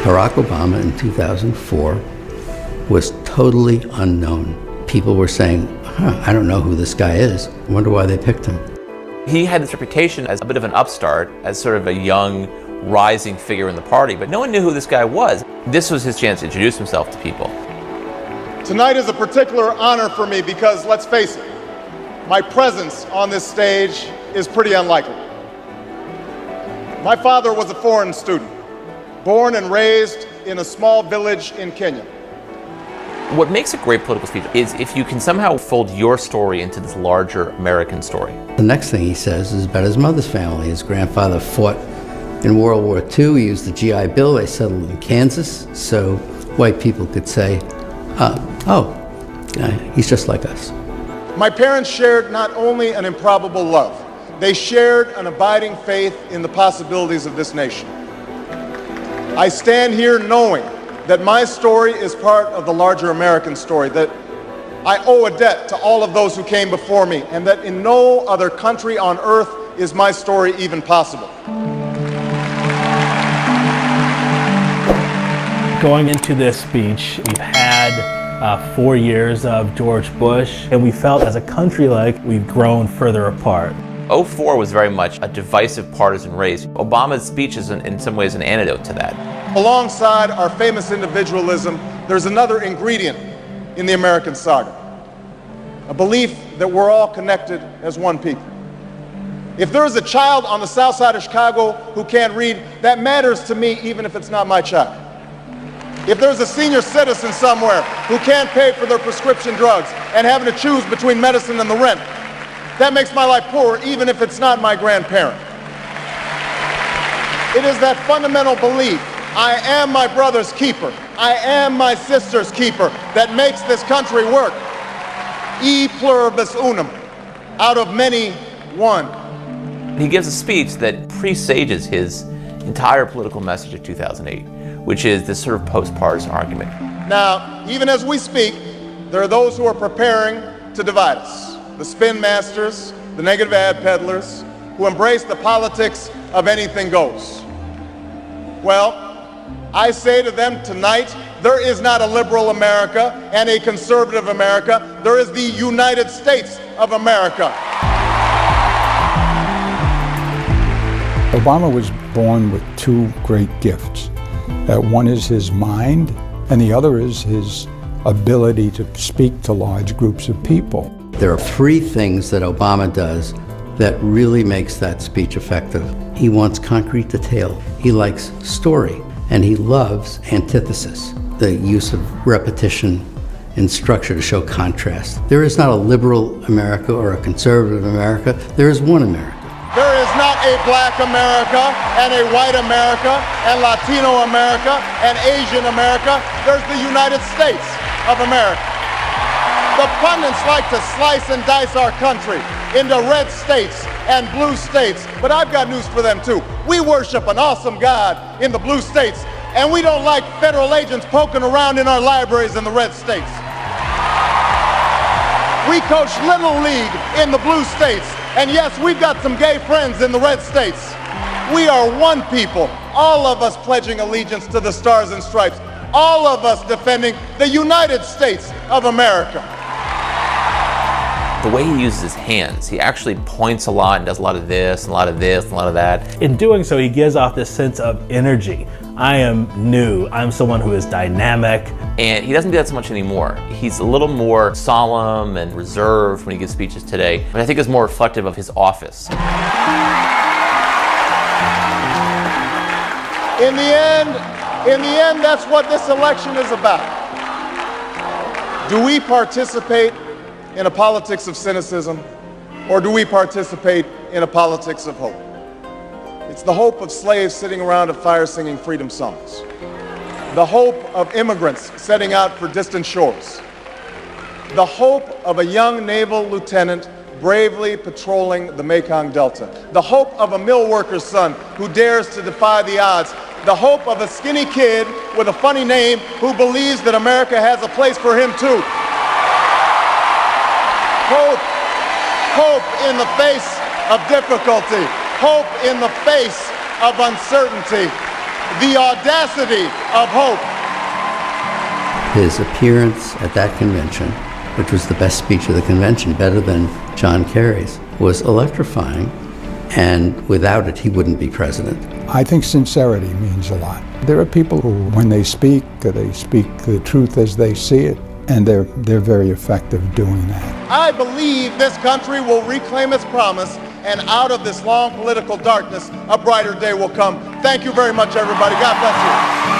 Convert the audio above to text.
Barack Obama in 2004 was totally unknown. People were saying, I don't know who this guy is. I wonder why they picked him. He had this reputation as a bit of an upstart, as sort of a young, rising figure in the party, but no one knew who this guy was. This was his chance to introduce himself to people. Tonight is a particular honor for me because, let's face it, my presence on this stage is pretty unlikely. My father was a foreign student, born and raised in a small village in Kenya. What makes a great political speech is if you can somehow fold your story into this larger American story. The next thing he says is about his mother's family. His grandfather fought in World War II. He used the GI Bill. They settled in Kansas, so white people could say, he's just like us. My parents shared not only an improbable love, they shared an abiding faith in the possibilities of this nation. I stand here knowing that my story is part of the larger American story, that I owe a debt to all of those who came before me, and that in no other country on earth is my story even possible. Going into this speech, we've had 4 years of George Bush, and we felt as a country like we've grown further apart. 2004 was very much a divisive partisan race. Obama's speech is in some ways an antidote to that. Alongside our famous individualism, there's another ingredient in the American saga, a belief that we're all connected as one people. If there is a child on the south side of Chicago who can't read, that matters to me even if it's not my child. If there's a senior citizen somewhere who can't pay for their prescription drugs and having to choose between medicine and the rent, that makes my life poorer even if it's not my grandparent. It is that fundamental belief, I am my brother's keeper, I am my sister's keeper, that makes this country work. E pluribus unum, out of many, one. He gives a speech that presages his entire political message of 2008, which is this sort of post-partisan argument. Now, even as we speak, there are those who are preparing to divide us. The spin masters, the negative ad peddlers, who embrace the politics of anything goes. Well, I say to them tonight, there is not a liberal America and a conservative America. There is the United States of America. Obama was born with two great gifts. One is his mind, and the other is his ability to speak to large groups of people. There are three things that Obama does that really makes that speech effective. He wants concrete detail. He likes story, and he loves antithesis, the use of repetition in structure to show contrast. There is not a liberal America or a conservative America. There is one America. There is not a black America and a white America and Latino America and Asian America. There's the United States of America. The pundits like to slice and dice our country into red states and blue states, but I've got news for them too. We worship an awesome God in the blue states, and we don't like federal agents poking around in our libraries in the red states. We coach Little League in the blue states, and yes, we've got some gay friends in the red states. We are one people, all of us pledging allegiance to the Stars and Stripes, all of us defending the United States of America. The way he uses his hands, he actually points a lot and does a lot of this, and a lot of this, and a lot of that. In doing so, he gives off this sense of energy. I am new. I'm someone who is dynamic. And he doesn't do that so much anymore. He's a little more solemn and reserved when he gives speeches today, but I think it's more reflective of his office. In the end, that's what this election is about. Do we participate in a politics of cynicism, or do we participate in a politics of hope? It's the hope of slaves sitting around a fire singing freedom songs. The hope of immigrants setting out for distant shores. The hope of a young naval lieutenant bravely patrolling the Mekong Delta. The hope of a mill worker's son who dares to defy the odds. The hope of a skinny kid with a funny name who believes that America has a place for him too. Hope in the face of difficulty. Hope in the face of uncertainty. the audacity of hope. His appearance at that convention, which was the best speech of the convention, better than John Kerry's, was electrifying, and without it, he wouldn't be president. I think sincerity means a lot. There are people who, when they speak the truth as they see it, and they're very effective doing that. I believe this country will reclaim its promise, and out of this long political darkness, a brighter day will come. Thank you very much, everybody. God bless you.